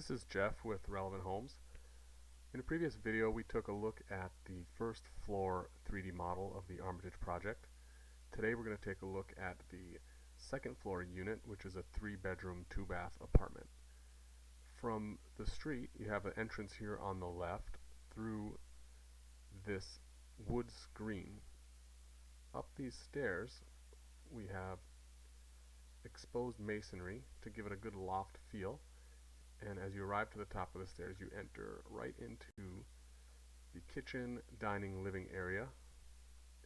This is Jeff with Relevant Homes. In a previous video we took a look at the first floor 3D model of the Armitage project. Today we're going to take a look at the second floor unit, which is a 3-bedroom 2-bath apartment. From the street you have an entrance here on the left through this wood screen. Up these stairs we have exposed masonry to give it a good loft feel. And as you arrive to the top of the stairs, you enter right into the kitchen, dining, living area.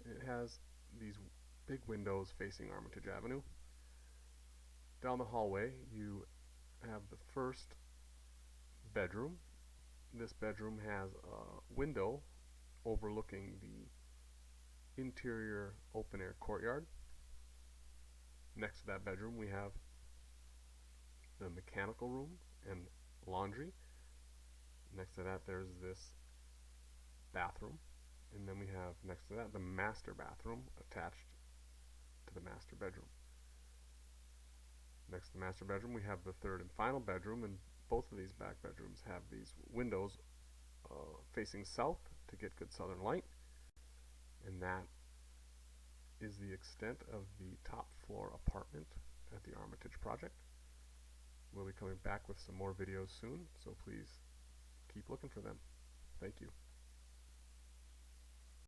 And it has these big windows facing Armitage Avenue. Down the hallway, you have the first bedroom. This bedroom has a window overlooking the interior open-air courtyard. Next to that bedroom, we have the mechanical room and laundry. Next to that there's this bathroom, and then we have next to that the master bathroom attached to the master bedroom. Next to the master bedroom we have the third and final bedroom, and both of these back bedrooms have these windows facing south to get good southern light. And that is the extent of the top floor apartment at the Armitage project. We'll be coming back with some more videos soon, so please keep looking for them. Thank you.